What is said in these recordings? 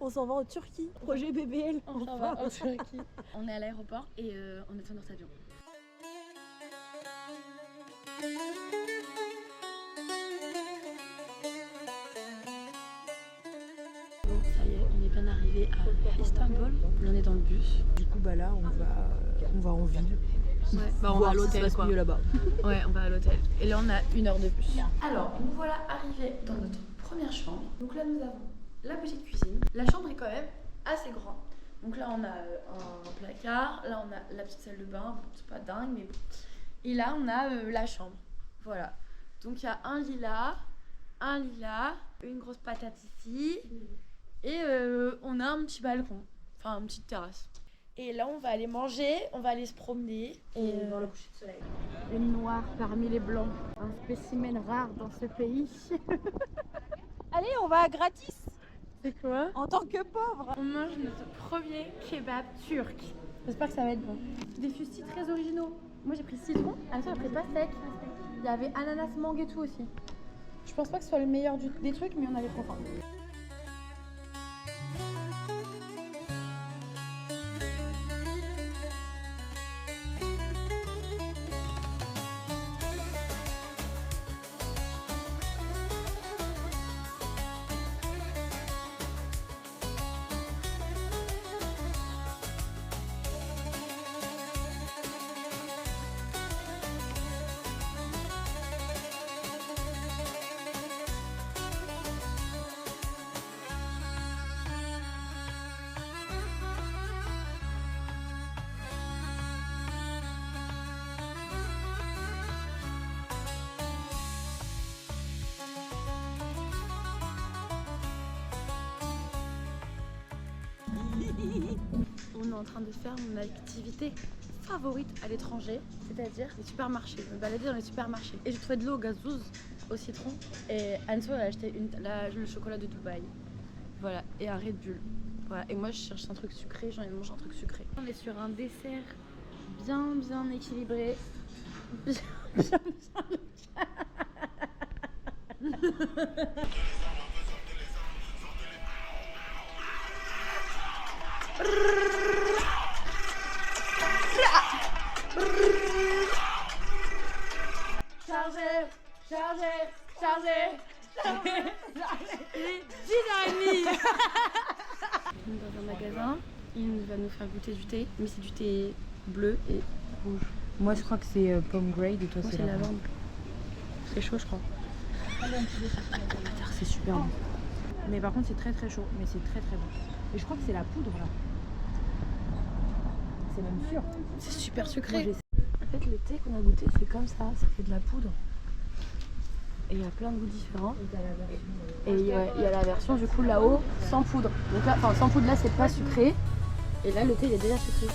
On s'en va en Turquie. Projet BBL. On s'en va en Turquie. On est à l'aéroport et on attend notre avion. Bon, ça y est, on est bien arrivé à Istanbul. On est dans le bus. Du coup, bah là, on va en ville. Ouais, bah on va à l'hôtel quoi. Mieux là-bas. Ouais, on va à l'hôtel. Et là, on a 1 heure de bus. Alors, nous voilà arrivés dans notre première chambre. Donc là, nous avons la petite cuisine. La chambre est quand même assez grande. Donc là, on a un placard. Là, on a la petite salle de bain. Bon, c'est pas dingue, mais bon. Et là, on a la chambre. Voilà. Donc il y a un lit là, une grosse patate ici. Et on a un petit balcon. Enfin, une petite terrasse. Et là, on va aller manger, on va aller se promener. Et Dans le coucher de soleil. une noire parmi les blancs. Un spécimen rare dans ce pays. Allez, on va gratis. C'est quoi? En tant que pauvre. On mange notre premier kebab turc. J'espère que ça va être bon. Des fustis très originaux. Moi j'ai pris citron, Anne-Sophie a pris pastèque. Il y avait ananas, mangue et tout aussi. Je pense pas que ce soit le meilleur des trucs, mais on avait trop faim. On est en train de faire mon activité favorite à l'étranger, c'est-à-dire les supermarchés, me balader dans les supermarchés. Et j'ai trouvé de l'eau gazeuse au citron et Anso a acheté le chocolat de Dubaï. Voilà, et un Red Bull. Voilà, et moi je cherche un truc sucré, j'ai envie de manger un truc sucré. On est sur un dessert bien équilibré. Bien Chargé. Il est 10h30. On est dans un magasin, il va nous faire goûter du thé, mais c'est du thé bleu et rouge. Moi, je crois que c'est pomme grade et toi, Moi c'est c'est lavande. C'est chaud je crois. C'est super bon. Mais par contre, c'est très chaud. Mais c'est très bon. Et je crois que c'est la poudre là. C'est même sûr. C'est super Moi, sucré. en fait, le thé qu'on a goûté, c'est comme ça fait de la poudre. Et il y a plein de goûts différents. Et il y a la version du coup là-haut sans poudre. Donc là, enfin sans poudre là c'est pas sucré. Et là le thé il est déjà sucré.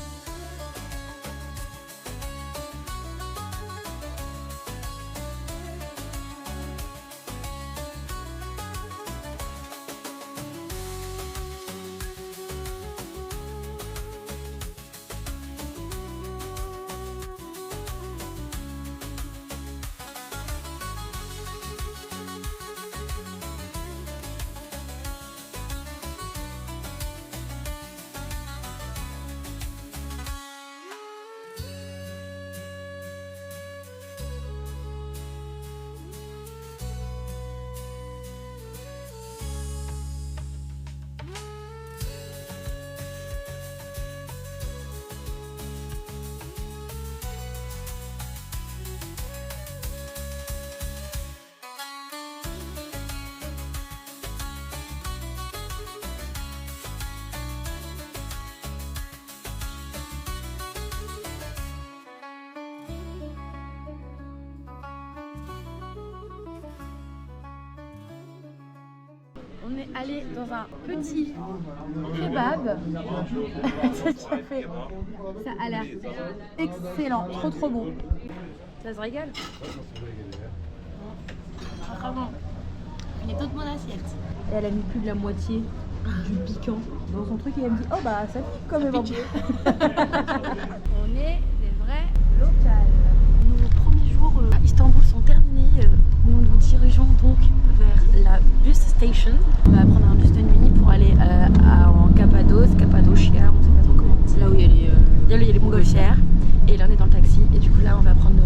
On est allé dans un petit kebab. Ça a l'air excellent, trop bon. Ça se régale. Très bon. Il y a toute mon assiette. Et elle a mis plus de la moitié du piquant dans son truc et elle me dit oh bah ça pique quand même un peu. On est des vrais locales. Nos premiers jours à Istanbul sont terminés. Nous nous dirigeons donc vers la bus station. On va prendre un bus de nuit pour aller à Et là on est dans le taxi et du coup là on va prendre le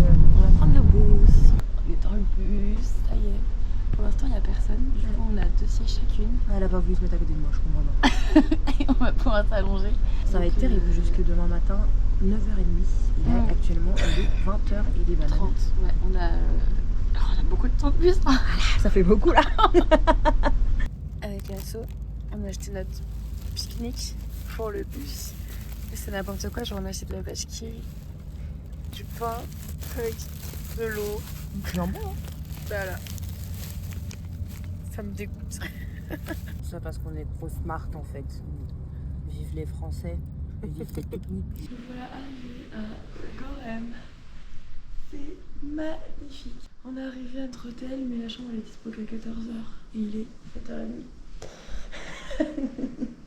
bus. On est dans le bus, ça y est. Pour l'instant il n'y a personne, du coup on a 2 sièges chacune. Elle a pas voulu se mettre à côté de moi, je comprends pas. Et on va pouvoir s'allonger. Ça va être terrible jusque demain matin, 9h30. Et là actuellement il est 20h et il est banane. 30, ouais, on a beaucoup de temps de bus. Ça fait beaucoup là. Avec Asso, on a acheté notre pique-nique pour le bus. Et c'est n'importe quoi, genre on a acheté de la vache qui, du pain, avec de l'eau. Du jambon, hein. Voilà. Ça me dégoûte. Ça parce qu'on est trop smart en fait. Vive les Français, vive les techniques. Voilà, arrivé à Gorem. C'est magnifique. On est arrivé à notre hôtel, mais la chambre elle est dispo qu'à 14h. Et il est 7h30.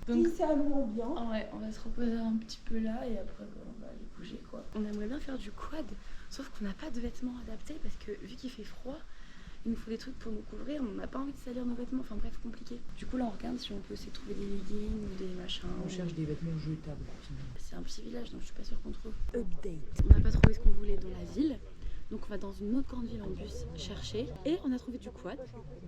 Donc c'est allemand bien. ouais, on va se reposer un petit peu là et après on va aller bouger quoi. On aimerait bien faire du quad, sauf qu'on n'a pas de vêtements adaptés parce que vu qu'il fait froid, il nous faut des trucs pour nous couvrir, on n'a pas envie de salir nos vêtements, enfin bref, compliqué. Du coup là on regarde si on peut essayer de trouver des leggings ou des machins. On cherche des vêtements jetables. C'est un petit village donc je suis pas sûre qu'on trouve. Update. On n'a pas trouvé ce qu'on voulait dans la ville. Donc on va dans une autre grande ville en bus chercher. Et on a trouvé du quad,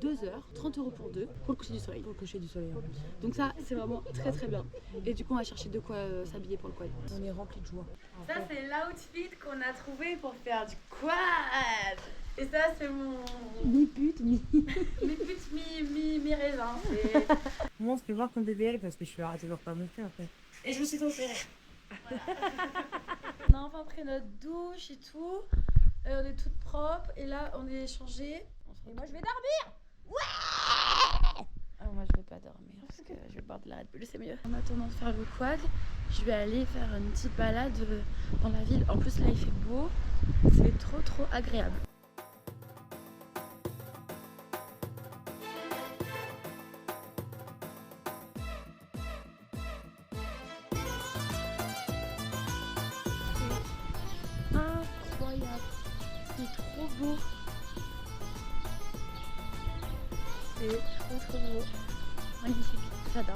2 heures, 30 € pour 2, pour le coucher du soleil. Pour le coucher du soleil en plus. Donc ça c'est vraiment très très bien. Et du coup on va chercher de quoi s'habiller pour le quad. On est rempli de joie. Ça c'est l'outfit qu'on a trouvé pour faire du quad. Et ça c'est mon... Mi-pute, mi... Mes putes mi raisin. Moi, on se fait voir comme BBL parce que je suis arrêtée de leur pas monter après. Et je me suis opérée. Voilà. On a enfin pris notre douche et tout. On est toutes propres et là on est changé. Et moi je vais dormir. Ah, moi je vais pas dormir parce que je vais boire de la Red Bull, c'est mieux. En attendant de faire le quad, je vais aller faire une petite balade dans la ville. En plus là il fait beau, c'est trop agréable. Incroyable, c'est trop beau. C'est trop beau. Magnifique, j'adore.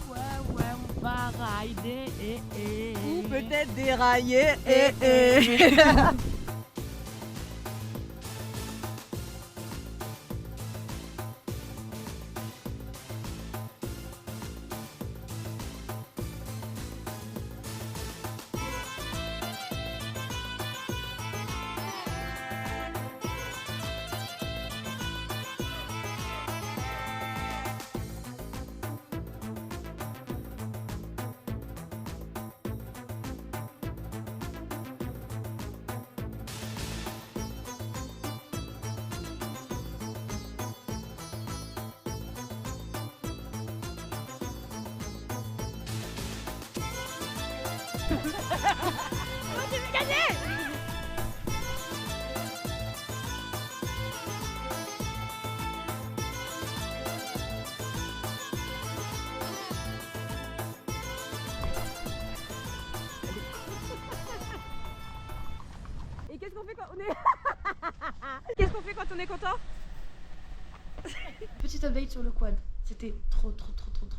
Ouais, on va rider, Ou peut-être dérailler, Et qu'est-ce qu'on fait quand on est... Qu'est-ce qu'on fait quand on est content? Petite update sur le quad, c'était trop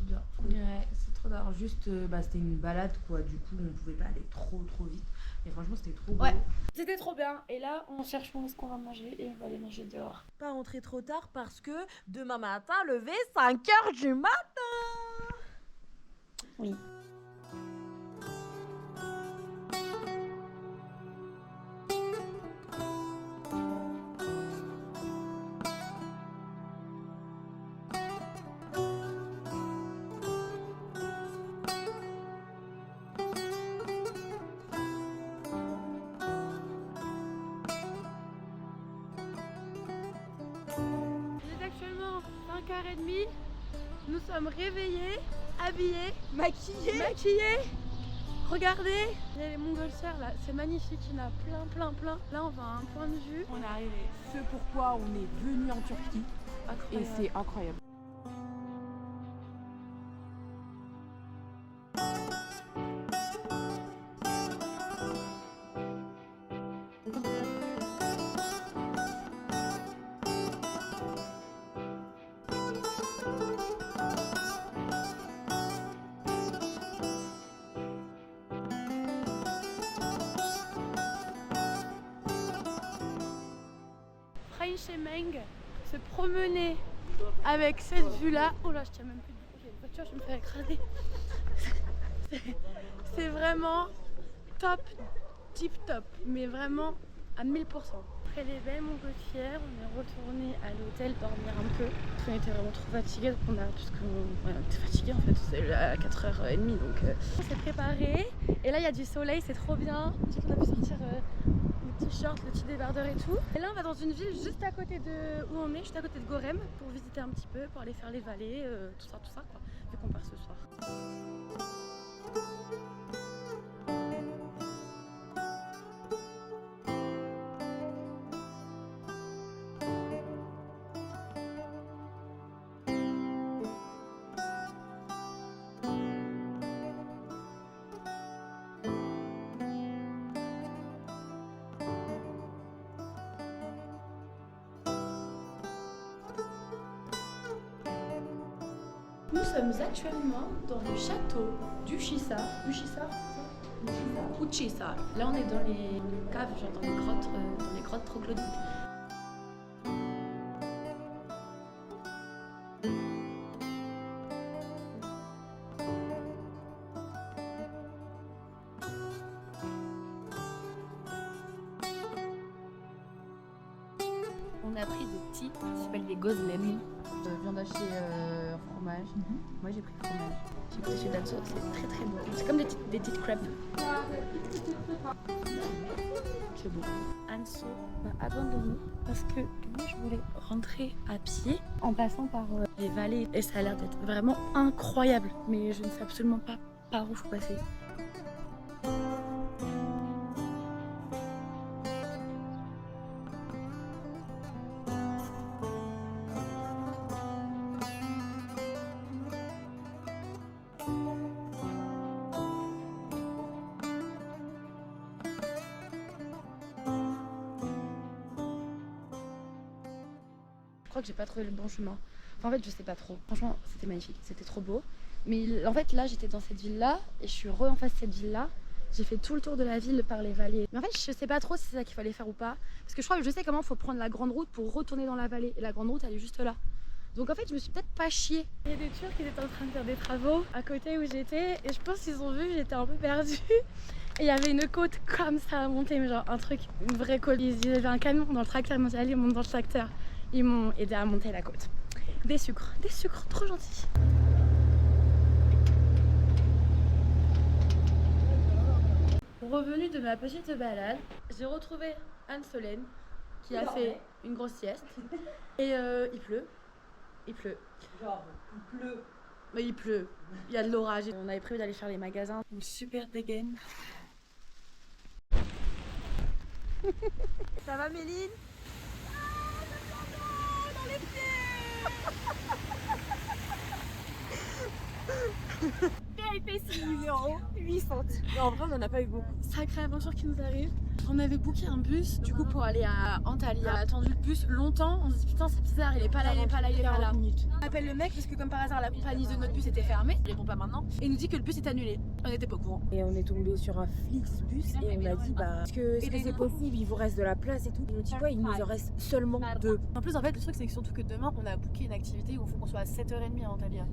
bien. Ouais, c'est trop d'art. Juste, c'était une balade quoi. Du coup, on pouvait pas aller trop vite. Mais franchement, c'était trop beau. Ouais, c'était trop bien. Et là, on cherche où est-ce qu'on va manger et on va aller manger dehors. Pas rentrer trop tard parce que demain matin, lever 5h du matin. Oui. Il est actuellement 5h30. Nous sommes réveillés, habillés, maquillés. Regardez, il y a les montgolfières là, c'est magnifique, il y en a plein. Là on va à un point de vue. On est arrivé. Ce pourquoi on est venu en Turquie. Et Incroyable. c'est incroyable. chez Meng, se promener avec cette vue-là. Oh là, je tiens même plus du coup, il y a une voiture, je me fais écraser. C'est vraiment top, tip top, mais vraiment à 1000%. Après les belles Montgolfières, on est retourné à l'hôtel dormir un peu. Parce qu'on était vraiment trop fatigués, donc on était fatigués en fait, c'est à 4h30 donc on s'est préparé. Et là il y a du soleil, c'est trop bien. Du coup on a pu sortir le t-shirt, le petit débardeur et tout. Et là on va dans une ville juste à côté de où on est, juste à côté de Gorem, pour visiter un petit peu, pour aller faire les vallées, tout ça quoi, vu qu'on part ce soir. Nous sommes actuellement dans le château d'Ushisa. Uchisa. Là on est dans les caves, genre dans les grottes troglodytes. On a pris des petits qui s'appellent des gozlem. Viande hachée, fromage. Moi j'ai pris fromage. J'ai goûté chez Danso, c'est très très bon. C'est comme des petites crêpes. C'est beau. Anso m'a abandonné parce que moi je voulais rentrer à pied en passant par les vallées et ça a l'air d'être vraiment incroyable. Mais je ne sais absolument pas par où faut passer. Je crois que j'ai pas trouvé le bon chemin. Enfin, en fait, je sais pas trop. Franchement, c'était magnifique, c'était trop beau. Mais en fait, là, j'étais dans cette ville-là et je suis en face de cette ville-là. J'ai fait tout le tour de la ville par les vallées. Mais en fait, je sais pas trop si c'est ça qu'il fallait faire ou pas. Parce que je crois que je sais comment il faut prendre la grande route pour retourner dans la vallée. Et la grande route, elle est juste là. Donc en fait, je me suis peut-être pas chiée. Il y a des Turcs qui étaient en train de faire des travaux à côté où j'étais. Et je pense qu'ils ont vu que j'étais un peu perdue. Et il y avait une côte comme ça à monter, mais genre un truc, une vraie côte. Il y avait un camion dans le tracteur, ils m'ont dit allez, monte dans le tracteur. Ils m'ont aidé à monter la côte. Des sucres, trop gentils. Revenue de ma petite balade, j'ai retrouvé Anne-Solène qui a fait une grosse sieste. Et il pleut. Genre, il pleut. Mais il pleut. Il y a de l'orage. On avait prévu d'aller faire les magasins. Une super dégaine. Ça va Méline? Dans les pieds. Péripétie numéro 800. Mais en vrai, on en a pas eu beaucoup. Sacrée aventure qui nous arrive. On avait booké un bus du coup pour aller à Antalya. On a attendu le bus longtemps. On se dit putain c'est bizarre, il est pas là. On appelle le mec parce que comme par hasard la compagnie de notre bus était fermée. Il répond pas maintenant. Et il nous dit que le bus est annulé. On était pas au courant. Et on est tombé sur un Flixbus et on a dit bah est-ce que c'est possible, il vous reste de la place et tout. Ils nous dit quoi, il nous en reste seulement 2. En plus en fait le truc c'est que surtout que demain on a booké une activité où il faut qu'on soit à 7h30 à Antalya.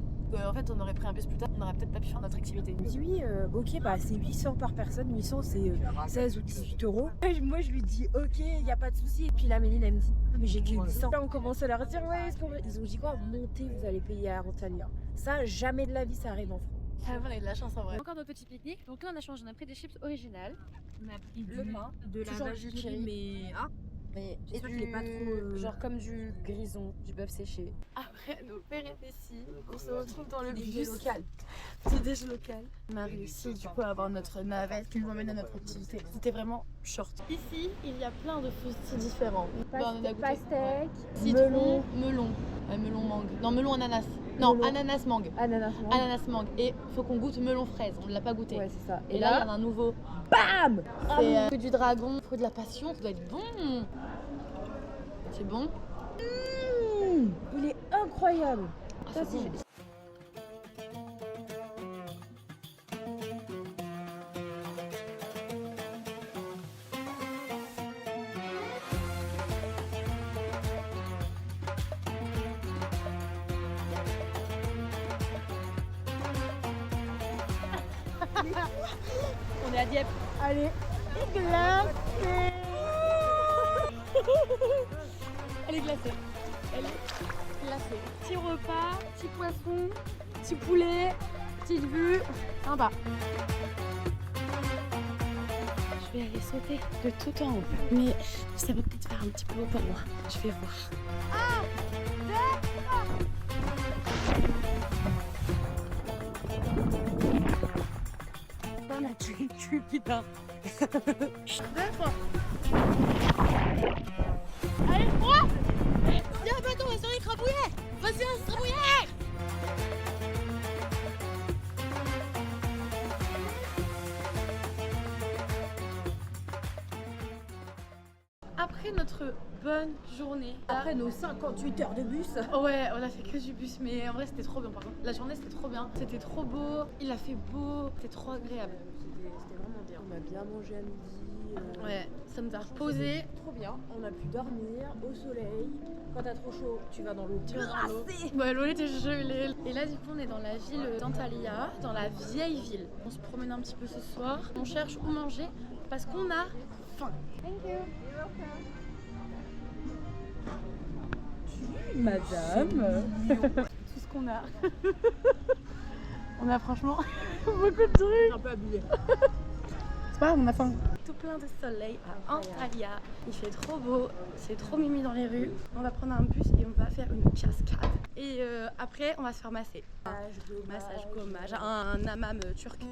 En fait on aurait pris un bus plus tard, on aurait peut-être pas pu faire notre activité. Il me dit oui, ok bah c'est 800 par personne, 800 c'est 16 ou 18 euros. Moi je lui dis ok, il n'y a pas de souci. Et puis la Méline elle me dit ah, mais j'ai que 800. Là on commence à leur dire ouais, ils ont dit quoi, montez, vous allez payer à Antalya. Ça jamais de la vie ça arrive en France. Ah, on a eu de la chance en vrai. Encore notre petit pique-nique. Donc là on a changé, on a pris des chips originales. On a pris le pain, de la toujours vache du qui curry. mais Mais j'espère qu'il est pas trop genre comme du grison, du bœuf séché. Après nos péripéties, on se retrouve dans le bus local. Petit déj local. On a réussi du coup à avoir notre navette qui nous emmène à notre activité. C'était vraiment short. Ici, il y a plein de fruits différents. Pastèque, citron, melon. Melon mangue. Non, melon ananas. Non, Melon. ananas mangue. Ananas mangue. Et faut qu'on goûte melon fraise. On ne l'a pas goûté. Ouais, c'est ça. Et là, il y en a un nouveau. Bam. C'est fruit du dragon, fruit de la passion. Ça doit être bon. C'est bon. Il est incroyable. Ah, Ça, c'est bon. est à Dieppe. Allez, glacée. Elle est glacée. Elle est glacée. Petit repas, petit poisson, petit poulet, petite vue. Sympa. Je vais aller sauter de tout en haut. Mais ça va peut-être faire un petit peu haut pour moi. Je vais voir. On a tué le cul, putain. Allez, 3. Viens, bateau, on va sur les crabouillets. Vas-y, on se crabouiller. Après notre bonne journée, Après nos 58 heures de bus. ouais, on a fait que du bus, mais en vrai c'était trop bien par contre. La journée c'était trop bien, c'était trop beau, il a fait beau, c'était trop agréable. C'était vraiment bien. On a bien mangé à midi. Ouais, ça nous a reposé. Trop bien. On a pu dormir au soleil. Quand t'as trop chaud, tu vas dans l'eau. Tu vas dans l'eau. Ouais, l'eau était gelée. Et là, du coup, on est dans la ville d'Antalya, dans la vieille ville. On se promène un petit peu ce soir. On cherche où manger parce qu'on a faim. Thank you. Madame. Tout ce qu'on a. On a franchement beaucoup de trucs. Un peu habillée. C'est pas grave, on a faim. Tout plein de soleil à Antalya. Il fait trop beau, c'est trop mimi dans les rues. On va prendre un bus et on va faire une cascade. Et après, on va se faire masser. Massage gommage, un hammam turc.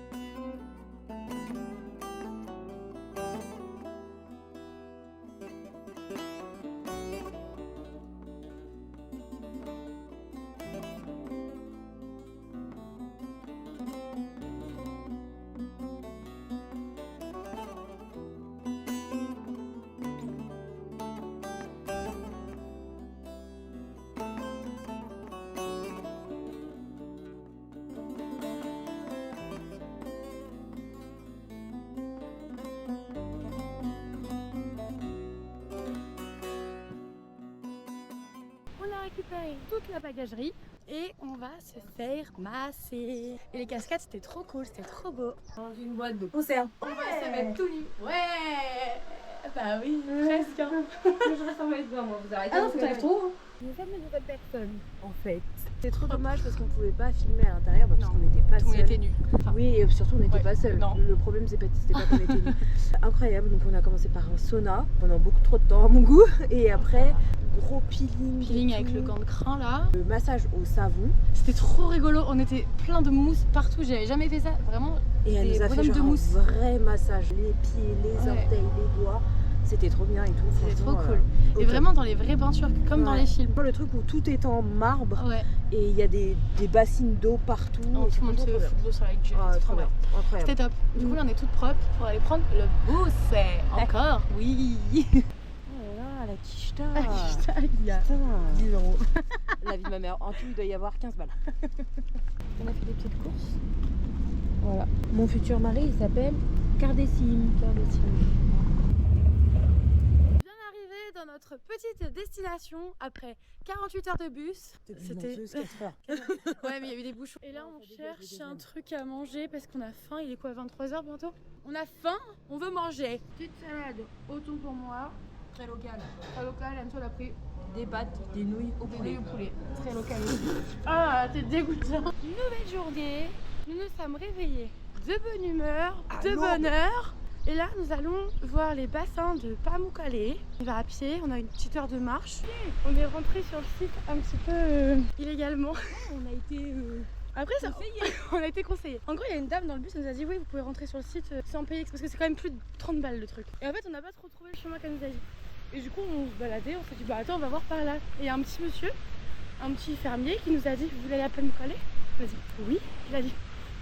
On a récupéré toute la bagagerie et on va se faire masser. Et les cascades c'était trop cool, c'était trop beau. Dans une boîte de conserve. On va se mettre tout nu. Ouais. Bah oui, presque. Hein. Je reste en maillot de bain, moi. Vous arrêtez. Ah non, faut que t'ailles trop. Nous sommes une nouvelle personne, en fait. C'est trop dommage parce qu'on pouvait pas filmer à l'intérieur parce qu'on n'était pas Tout le monde seuls. était nu. Oui, et surtout on n'était Ouais, pas seuls. non. Le problème c'était pas qu'on était nus. Incroyable, donc on a commencé par un sauna pendant beaucoup trop de temps à mon goût. Et après, gros peeling. Peeling et avec tout. le gant de crin là. Le massage au savon. C'était trop rigolo, on était plein de mousse partout, j'avais jamais fait ça, vraiment. Et elle Des nous a fait bonhommes genre de mousse. un vrai massage. Les pieds, les Ouais. orteils, les doigts. C'était trop bien et tout. C'était trop franchement, cool. au Et top. vraiment dans les vrais bains turcs, comme dans Ouais. les films. Le truc où tout est en marbre Ouais, et il y a des bassines d'eau partout. tout et c'est le monde se trop bien. fout de l'eau sur la gueule, Ah, c'est trop trop bien. bien. Incroyable. C'était top. Du coup là on est toutes propres pour aller prendre le boost. Encore, oui. Oh là là, la quicheta. Il y a Putain. 10 €. La vie de ma mère. En tout, il doit y avoir 15 balles. On a fait des petites courses. Voilà. Mon futur mari, il s'appelle Cardessim. Bien arrivé dans notre petite destination après 48 heures de bus. C'était 4 heures. ouais, mais il y a eu des bouchons. Et là, on cherche un truc à manger parce qu'on a faim. Il est quoi, 23 h bientôt? On a faim, on veut manger. Petite salade au thon pour moi. Très local. Très local, Anne-toi l'a pris. Des pâtes, des nouilles au Des poulet. nouilles au poulet. Très local aussi. Ah, t'es dégoûtant. Nouvelle journée. Nous nous sommes réveillés de bonne humeur, de Allô. bonne heure. Et là, nous allons voir les bassins de Pamukkale. On va à pied, on a une petite heure de marche. On est rentré sur le site un petit peu illégalement. On a été Après, ça, on a été conseillé. En gros, il y a une dame dans le bus, elle nous a dit oui, vous pouvez rentrer sur le site sans payer, parce que c'est quand même plus de 30 balles le truc. Et en fait, on n'a pas trop trouvé le chemin qu'elle nous a dit. Et du coup, on se baladait, on s'est dit bah attends, on va voir par là. Et il y a un petit monsieur, un petit fermier qui nous a dit vous voulez aller à Pamukkale? On a dit oui. Il a dit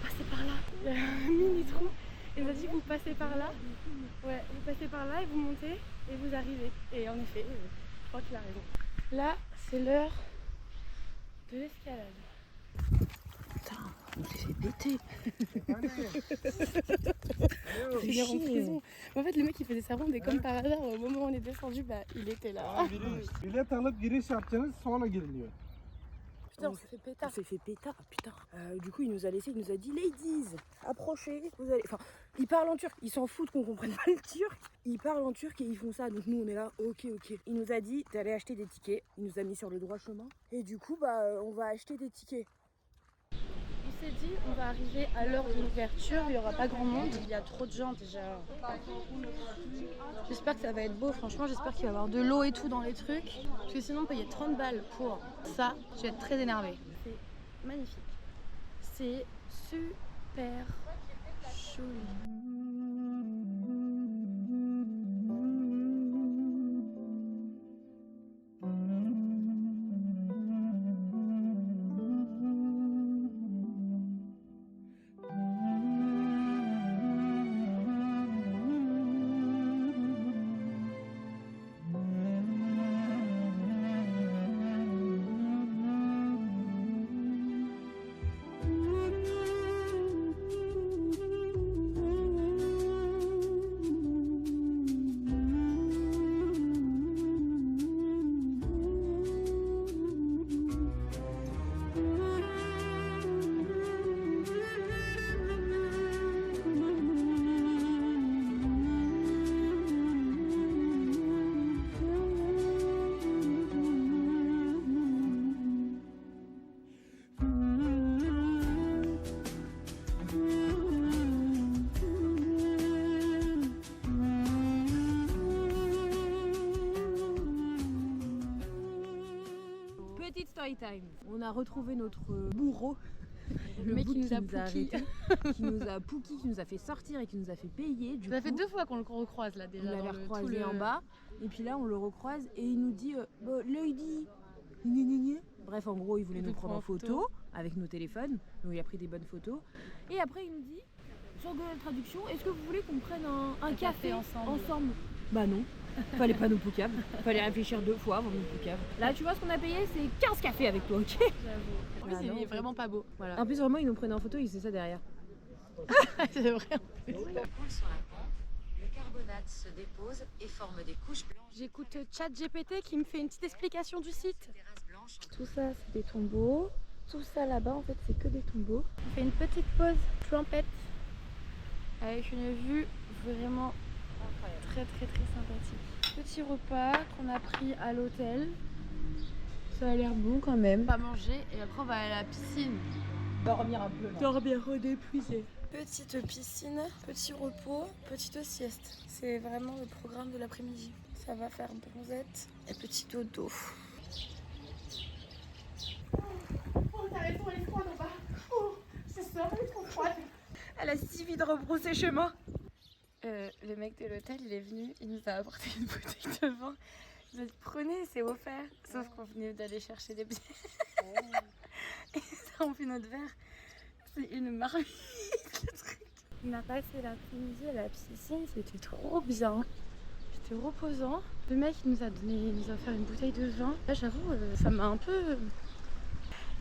passez par là. Il y a un mini trou. Il nous a dit vous passez par là. Ouais, vous passez par là et vous montez et vous arrivez. Et en effet, je crois qu'il a raison. Là, c'est l'heure de l'escalade. On s'est fait péter. Finir en prison. Mais en fait, le mec il faisait sa ronde et comme par hasard, au moment où on est descendu, bah il était là. Bilet alıp giriş yapacaksınız sonra giriliyor. Putain, on s'est fait pétard. On s'est fait pétard, putain. Du coup, il nous a laissé, il nous a dit ladies, approchez, vous allez. Enfin, ils parlent en turc, ils s'en foutent qu'on comprenne pas le turc. Ils parlent en turc et ils font ça. Donc nous, on est là, ok. Il nous a dit d'aller acheter des tickets. Il nous a mis sur le droit chemin. Et du coup, on va acheter des tickets. On s'est dit, on va arriver à l'heure de l'ouverture, il n'y aura pas grand monde, il y a trop de gens déjà. J'espère que ça va être beau, franchement, j'espère qu'il va y avoir de l'eau et tout dans les trucs. Parce que sinon, payer 30 balles pour ça, je vais être très énervée. C'est magnifique. C'est super joli. Petite story time. On a retrouvé notre bourreau. Le mec qui nous a arrêté, qui nous a pouki, qui nous a fait sortir et qui nous a fait payer. Ça fait 2 fois qu'on le recroise là déjà. On l'avait recroisé en bas et puis là on le recroise et il nous dit lady. Bref, en gros, il voulait nous prendre en photo avec nos téléphones. Donc il a pris des bonnes photos. Et après il nous dit sur Google Traduction, est-ce que vous voulez qu'on prenne un café ensemble? Bah non. Fallait pas nous poucave. Fallait réfléchir 2 fois avant de nous poucave. Là, tu vois ce qu'on a payé, c'est 15 cafés avec toi, ok? J'avoue. En plus, il est vraiment pas beau. Voilà. En plus, vraiment, ils nous prenaient en photo, ils faisaient ça derrière. C'est vrai. L'eau coule sur la pente, le carbonate se dépose et forme des couches blanches. J'écoute ChatGPT qui me fait une petite explication du site. Terrasses blanches. Tout ça, c'est des tombeaux. Tout ça là-bas, en fait, c'est que des tombeaux. On fait une petite pause trompette avec une vue vraiment très sympathique. Petit repas qu'on a pris à l'hôtel. Ça a l'air bon quand même. On va manger et après on va aller à la piscine. Dormir un peu. Dormir redépuisé. Petite piscine, petit repos, petite sieste. C'est vraiment le programme de l'après-midi. Ça va faire bronzette et petit dodo. Oh, t'as raison, elle est froide en bas. Oh, c'est ça, elle est trop froide. Elle a si vite de rebrousser chemin. Le mec de l'hôtel, il est venu, il nous a apporté une bouteille de vin. Il a dit prenez, c'est offert. Sauf qu'on venait d'aller chercher des bières. Et ça remplit notre verre. C'est une marmite, le truc. On a passé l'après-midi à la piscine, c'était trop bien. C'était reposant. Le mec il nous a offert une bouteille de vin. Là j'avoue, ça m'a un peu...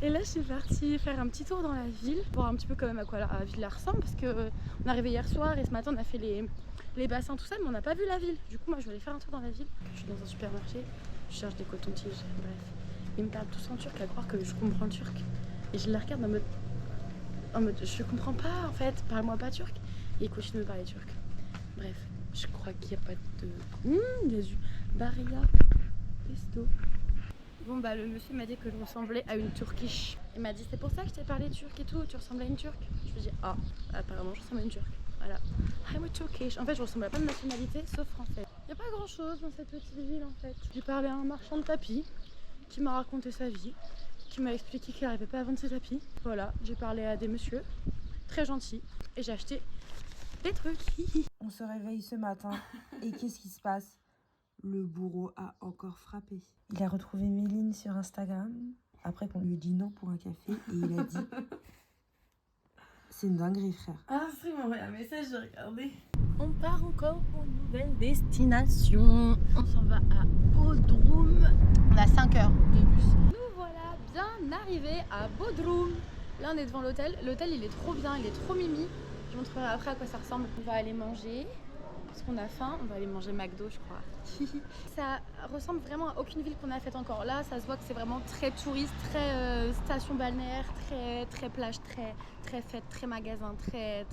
Et là je suis partie faire un petit tour dans la ville, voir un petit peu quand même à quoi la ville ressemble, parce que on est arrivé hier soir et ce matin on a fait les bassins tout ça, mais on n'a pas vu la ville. Du coup moi je vais aller faire un tour dans la ville. Je suis dans un supermarché, je cherche des cotons-tiges, bref. Ils me parlent tous en turc à croire que je comprends le turc. Et je les regarde en mode je comprends pas en fait, parle-moi pas turc. Et ils continuent de me parler turc. Bref, je crois qu'il n'y a pas de... il y a du Baria Pesto. Bon bah le monsieur m'a dit que je ressemblais à une turkish. Il m'a dit c'est pour ça que je t'ai parlé turc et tout, tu ressembles à une turque. Je lui ai dit ah apparemment je ressemble à une turque. Voilà. I'm a turkish. En fait je ressemble à pas de nationalité sauf français. Il n'y a pas grand chose dans cette petite ville en fait. J'ai parlé à un marchand de tapis qui m'a raconté sa vie, qui m'a expliqué qu'il n'arrivait pas à vendre ses tapis. Voilà, j'ai parlé à des messieurs très gentils et j'ai acheté des trucs. On se réveille ce matin et qu'est-ce qui se passe? Le bourreau a encore frappé. Il a retrouvé Méline sur Instagram après qu'on lui ait dit non pour un café et il a dit c'est une dinguerie frère. Ah c'est m'a envoyé un message, j'ai regardé. On part encore pour une nouvelle destination. On s'en va à Bodrum. On a 5 heures de bus. Nous voilà bien arrivés à Bodrum. Là on est devant l'hôtel. L'hôtel il est trop bien, il est trop mimi. Je vous montrerai après à quoi ça ressemble. On va aller manger parce qu'on a faim. On va aller manger McDo, je crois. Ça ressemble vraiment à aucune ville qu'on a faite encore. Là, ça se voit que c'est vraiment très touriste, très station balnéaire, très plage, très fête, très magasin, très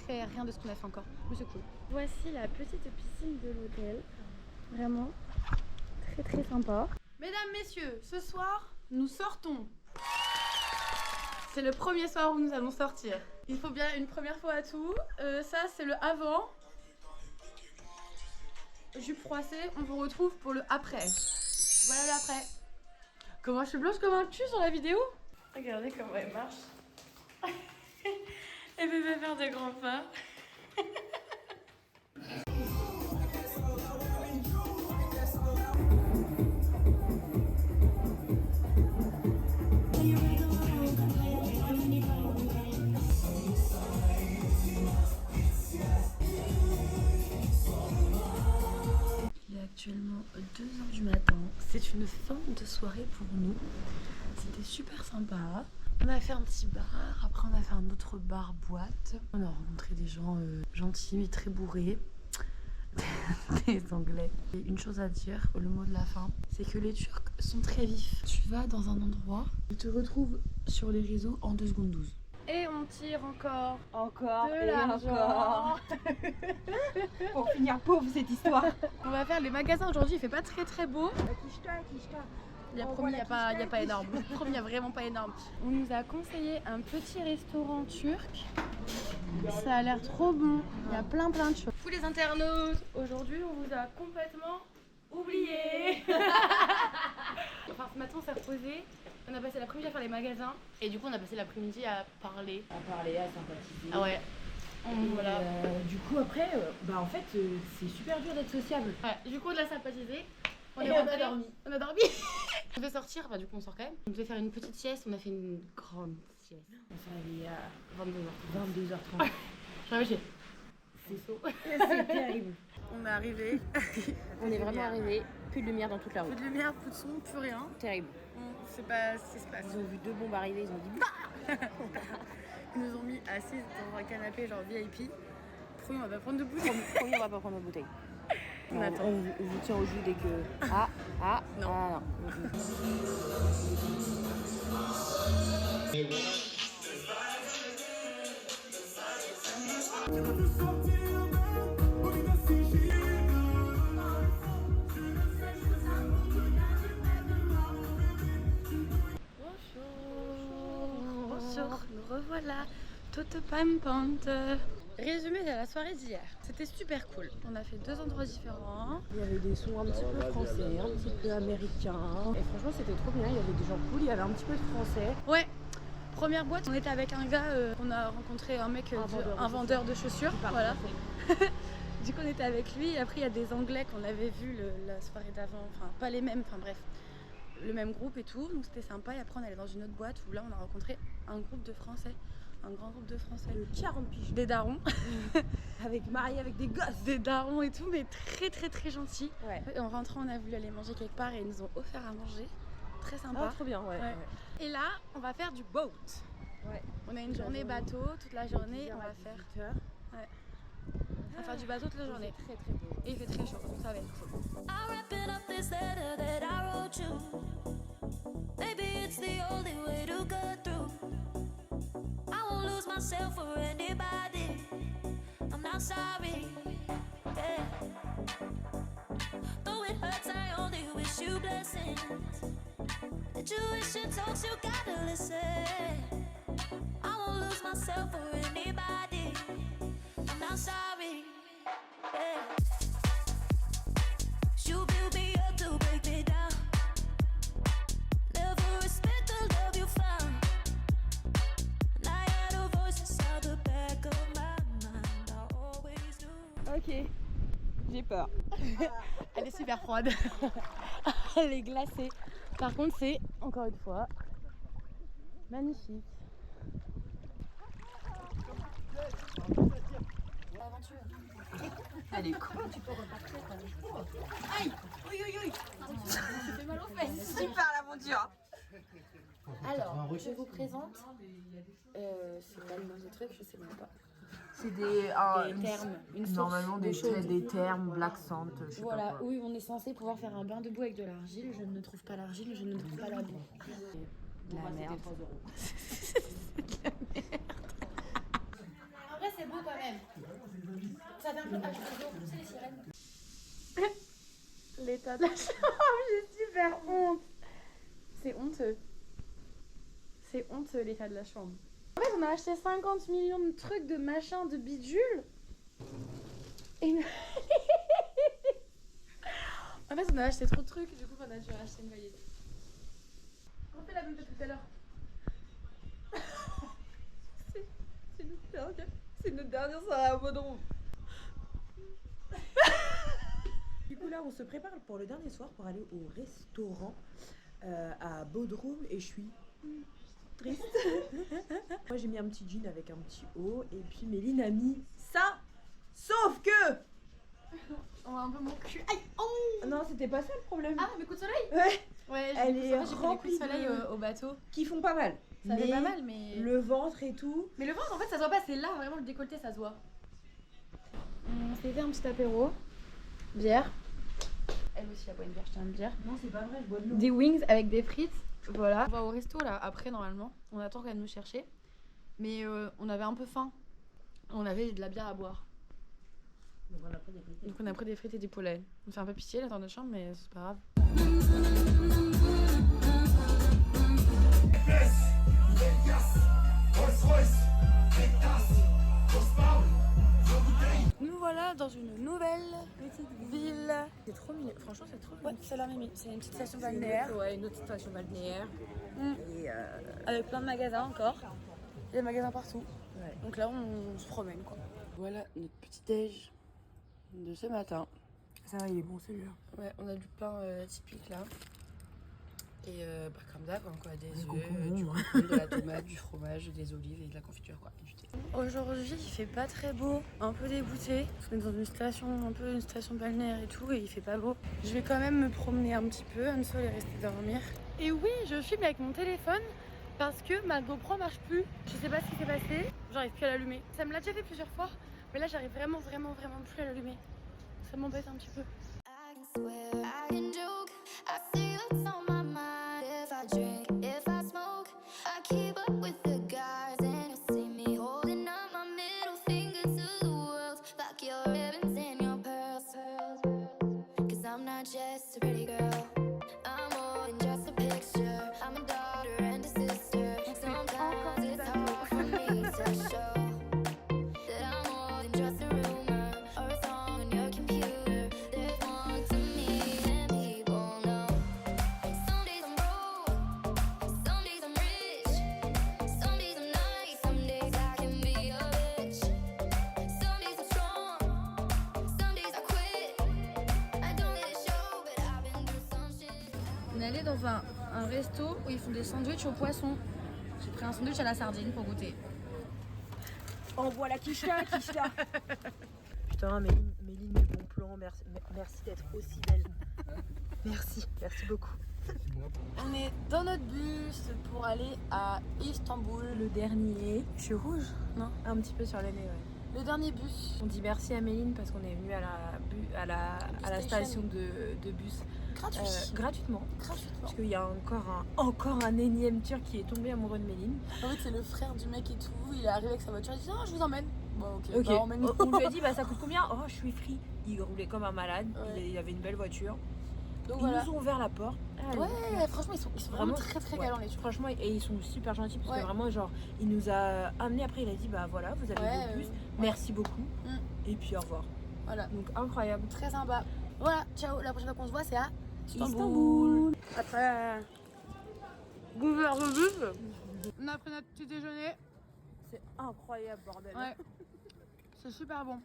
rien de ce qu'on a fait encore. Mais c'est cool. Voici la petite piscine de l'hôtel. Vraiment très sympa. Mesdames, messieurs, ce soir, nous sortons. C'est le premier soir où nous allons sortir. Il faut bien une première fois à tout. Ça, c'est le avant. Jupe froissée, on vous retrouve pour le après. Voilà l'après. Comment je suis blanche comme un cul sur la vidéo? Regardez comment elle marche. Elle peut pas faire de grands pas. Il est actuellement 2h du matin. C'est une fin de soirée pour nous. C'était super sympa. On a fait un petit bar, après on a fait un autre bar boîte. On a rencontré des gens gentils mais très bourrés. Des Anglais. Et une chose à dire, le mot de la fin, c'est que les Turcs sont très vifs. Tu vas dans un endroit, ils te retrouvent sur les réseaux en 2 secondes 12. Et on tire encore. Encore De et l'argent. encore. Pour finir pauvre cette histoire. On va faire les magasins aujourd'hui, il fait pas très beau. Kishta. Il y a promis, il n'y a pas énorme. Promis, il n'y a vraiment pas énorme. On nous a conseillé un petit restaurant turc. Ça a l'air trop bon. Il y a plein de choses. Tous les internautes, aujourd'hui, on vous a complètement oublié. Enfin, ce matin, on s'est reposé. On a passé l'après-midi à faire les magasins. Et du coup, on a passé l'après-midi à parler. À sympathiser. Ah ouais. Voilà. Du coup, après, en fait, c'est super dur d'être sociable. Ouais, du coup, on a sympathisé. On a dormi. On a dormi. On devait sortir, du coup on sort quand même. On devait faire une petite sieste, on a fait une grande sieste. On s'est réveillé à 22h30. 22h30. C'est chaud. C'est terrible. On est arrivé. On est vraiment arrivé. Plus de lumière dans toute la route. Plus de lumière, plus de son, plus rien. Terrible. On sait pas ce qui se passe. Ils ont vu 2 bombes arriver, ils ont dit bah. Ils nous ont mis assises dans un canapé genre VIP. Promis, on va pas prendre de bouteille. Promis, on va pas prendre de bouteille. On attend. On vous tient au jus dès que. Non. Bonjour, nous revoilà, toute pimpante. Résumé de la soirée d'hier, c'était super cool. On a fait 2 endroits différents. Il y avait des sons un petit peu français, un petit peu américains. Et franchement, c'était trop bien. Il y avait des gens cool, il y avait un petit peu de français. Ouais, première boîte, on était avec un gars, on a rencontré un mec, un vendeur de chaussures. Voilà. Du coup, on était avec lui. Et après, il y a des Anglais qu'on avait vus la soirée d'avant. Enfin, pas les mêmes, enfin bref. Le même groupe et tout. Donc c'était sympa. Et après, on allait dans une autre boîte où là, on a rencontré un groupe de Français. Un grand groupe de Français. 40 piges. Des darons. Mariés avec des gosses. Des darons et tout, mais très gentils. Ouais. Et en rentrant, on a voulu aller manger quelque part et ils nous ont offert à manger. Très sympa. Ah, trop bien, ouais. Et là, on va faire du boat. Ouais. On a une journée bateau, toute la journée, on va faire. Ouais. On va faire du bateau toute la journée. Très beau. Et il fait très chaud, donc ça va être cool. I'm wrapping up this letter that I wrote you. Maybe it's the only way to go through. I won't lose myself for anybody. I'm not sorry. Yeah. Though it hurts, I only wish you blessings. Intuition talks, you gotta listen. I won't lose myself for anybody. I'm not sorry. Yeah. You build me up to break me down. Never respect the love you found. And I had a voice inside the back of my mind. I always knew. Ok, j'ai peur. Elle est super froide. Elle est glacée. Par contre, c'est, encore une fois, magnifique. Elle est con, tu peux repartir. Aïe. Oui. Ça fait mal aux fesses. Super l'aventure. Alors, je vous présente. C'est pas le nom du truc, je sais même pas. C'est des termes. Normalement des termes, Black Sand, je sais pas Voilà, quoi. oui, on est censé pouvoir faire un bain de boue avec de l'argile. Je ne trouve pas l'argile, je ne trouve pas la boue. De la merde. En vrai, c'est beau quand même. Ça fait un peu. Ah, c'est les sirènes. L'état de la chambre, j'ai super honte. C'est honteux. C'est honteux l'état de la chambre. En fait, on a acheté 50 millions de trucs, de machins, de bidules. Et en fait, on a acheté trop de trucs, du coup, on a dû acheter une valise. On fait la même que tout à l'heure. C'est notre dernière soirée à Bodrum. Du coup là on se prépare pour le dernier soir pour aller au restaurant à Bodrum et je suis triste. Moi j'ai mis un petit jean avec un petit haut et puis Méline a mis ça, sauf que On a un peu mon cul. Aïe! Oh! non c'était pas ça le problème. Ah, mes coups de soleil? Ouais, Ouais, elle est j'ai pris des coups de soleil remplie au bateau. qui font pas mal. Ça fait pas mal, mais. Le ventre et tout. Mais le ventre, en fait, ça se voit pas, c'est là, vraiment, le décolleté, ça se voit. On s'est fait un petit apéro. Bière. Elle aussi, elle boit une bière, je tiens à le dire. Non c'est pas vrai, je bois de l'eau. Des wings avec des frites. Voilà. On va au resto, là, après, normalement. On attend qu'elle nous chercher. Mais on avait un peu faim. On avait de la bière à boire. Donc on a pris des frites. Donc on a pris des frites et des poulets. On fait un peu pitié, là, dans notre chambre, mais c'est pas grave. Nous voilà dans une nouvelle petite ville. C'est trop mignon, franchement c'est trop mignon. Ouais, c'est la Mimi, c'est une petite station balnéaire. Ouais, une autre station balnéaire. Et Avec plein de magasins encore. Il y a des magasins partout. ouais. Donc là on se promène quoi. Voilà notre petit déj de ce matin. Ça va, il est bon celui-là. Ouais, on a du pain typique là. Et comme d'hab, quoi, des œufs, concombres. du concombre, de la tomate, du fromage, des olives et de la confiture quoi, et du thé. Aujourd'hui il fait pas très beau, un peu dégoûté, parce qu'on est dans une station, un peu une station balnéaire et tout, et il fait pas beau. Je vais quand même me promener un petit peu, Anso est resté dormir. Et oui, je filme avec mon téléphone parce que ma GoPro marche plus. Je sais pas ce qui s'est passé, j'arrive plus à l'allumer. Ça me l'a déjà fait plusieurs fois, mais là j'arrive vraiment plus à l'allumer. Ça m'embête un petit peu. I can swear, I can joke. I see what's on my mind. If I drink, if I smoke, I keep up with the guys, and you see me holding up my middle finger to the world. Like your ribbons and your pearls. 'Cause I'm not just a pretty girl. I'm more than just a picture. I'm a daughter and a sister. Sometimes it's hard for me to show that I'm more than just a rumor or a song on your computer. There's more to me than people know. Some days I'm broke, some days I'm rich, some days I'm nice, some days I can be a bitch. Some days I'm strong, some days I quit. I don't let it show, but I've been through some shit. On est allé dans un resto où ils font des sandwichs au poisson. J'ai pris un sandwich à la sardine pour goûter. Envoie la quicheta. Putain, Méline, du bon plan, merci d'être aussi belle. Merci beaucoup. On est dans notre bus pour aller à Istanbul. Le dernier, Je suis rouge, non? un petit peu sur le nez, ouais. Le dernier bus. On dit merci à Méline parce qu'on est venu à la station de bus Gratuit. gratuitement. Gratuitement. Parce qu'il y a encore un énième turc qui est tombé amoureux de Méline. En fait, c'est le frère du mec et tout. Il est arrivé avec sa voiture. Il dit non, je vous emmène. Bon, ok. Ok, Bah, emmène-nous. on lui a dit bah ça coûte combien? Oh je suis free. Il roulait comme un malade, Ouais. il avait une belle voiture. Donc Ils voilà. nous ont ouvert la porte. Ouais, franchement, ils sont vraiment très très ouais. galants les Turcs. Franchement, et ils sont super gentils parce Ouais. que vraiment, genre, il nous a amené après, il a dit bah voilà, vous avez Ouais, vos bus, ouais. merci beaucoup, Mm. et puis au revoir. Voilà. Donc incroyable. Très sympa. Voilà, ciao. La prochaine fois qu'on se voit, c'est à Istanbul. Après, gouverne le bus. On a pris notre petit déjeuner. C'est incroyable, bordel. Ouais. C'est super bon.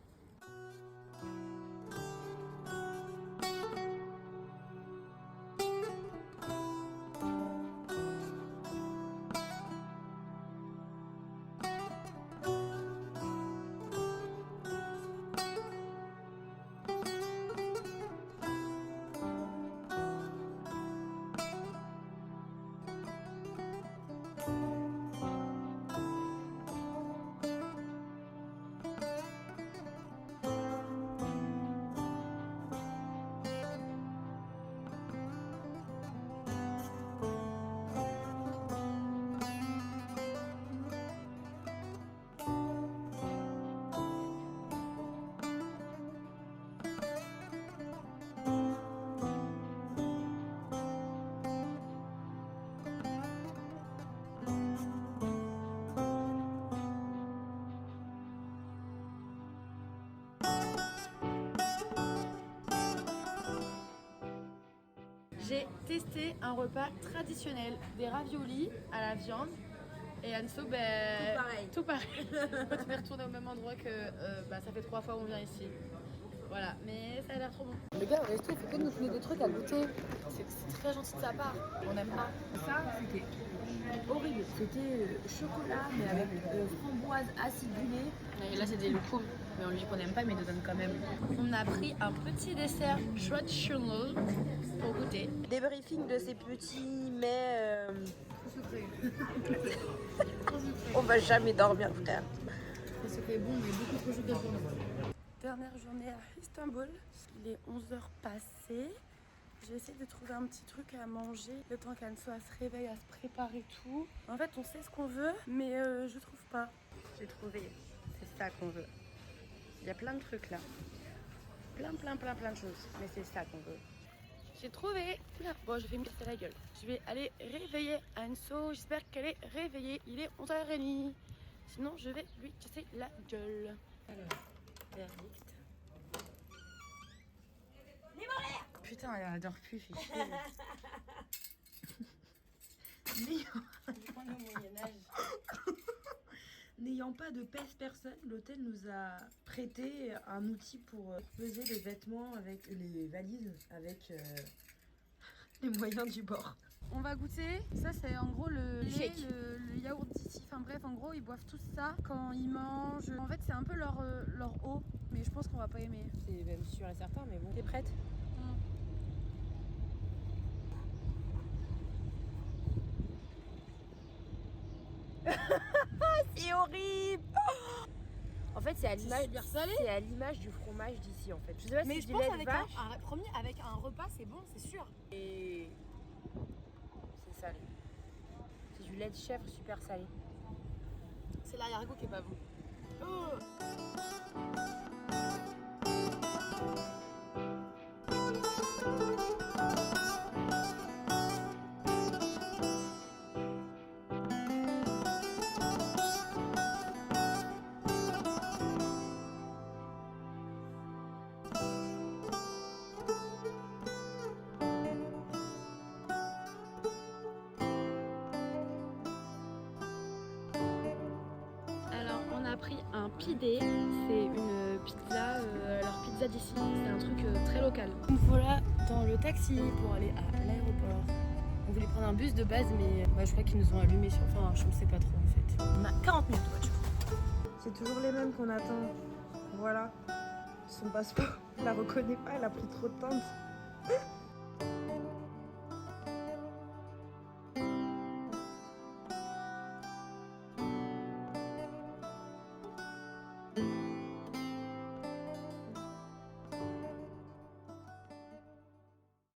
tester un repas traditionnel, des raviolis à la viande. Et Anso, ben, tout pareil. On peut te faire tourner au même endroit que ça fait 3 fois qu'on vient ici. Voilà, mais ça a l'air trop bon. Le gars au resto, il fait que nous donner des trucs à goûter. C'est très gentil de sa part. On n'aime pas. Ça, c'était horrible. C'était chocolat, mais avec framboise acidulée. Et là, c'est des loukoums. Mais on lui dit qu'on n'aime pas, mais il nous donne quand même. On a pris un petit dessert traditionnel pour goûter. Débriefing de ces petits mets. On va jamais dormir, frère. C'était bon, mais beaucoup trop sucré pour nous. Dernière journée à Istanbul. Il est 11h passé. J'ai essayé de trouver un petit truc à manger. Le temps qu'Anso se réveille, à se préparer tout. En fait, on sait ce qu'on veut, mais je trouve pas. J'ai trouvé. C'est ça qu'on veut. Il y a plein de trucs là. Plein de choses. Mais c'est ça qu'on veut. J'ai trouvé. Oula, bon, je vais me casser la gueule. Je vais aller réveiller Anso. J'espère qu'elle est réveillée. Il est 11h30. Sinon, je vais lui casser la gueule. Alors, verdict. Putain, elle adore plus, fait chier. N'ayant pas de pèse-personne, l'hôtel nous a prêté un outil pour peser les vêtements avec les valises, avec les moyens du bord. On va goûter. Ça, c'est en gros le lait, shake. le yaourt d'ici. Enfin bref, en gros, ils boivent tous ça quand ils mangent. En fait, c'est un peu leur eau, mais je pense qu'on va pas aimer. C'est même sûr et certain, mais bon. T'es prête? C'est horrible. En fait, c'est à l'image du fromage d'ici en fait. Je sais pas Mais si je c'est du pense lait de avec vache. avec un repas, c'est bon, c'est sûr. Et c'est salé. C'est du lait de chèvre super salé. C'est l'arrière-goût qui est pas bon. Alors, on a pris un pidé, c'est une pizza, leur pizza d'ici, c'est un truc très local. Nous voilà dans le taxi pour aller à l'aéroport. On voulait prendre un bus de base, mais je crois qu'ils nous ont allumé sur. Enfin, je ne sais pas trop en fait. On a 40 minutes de voiture. C'est toujours les mêmes qu'on attend. Voilà. Son passeport, je la reconnais pas, elle a pris trop de temps.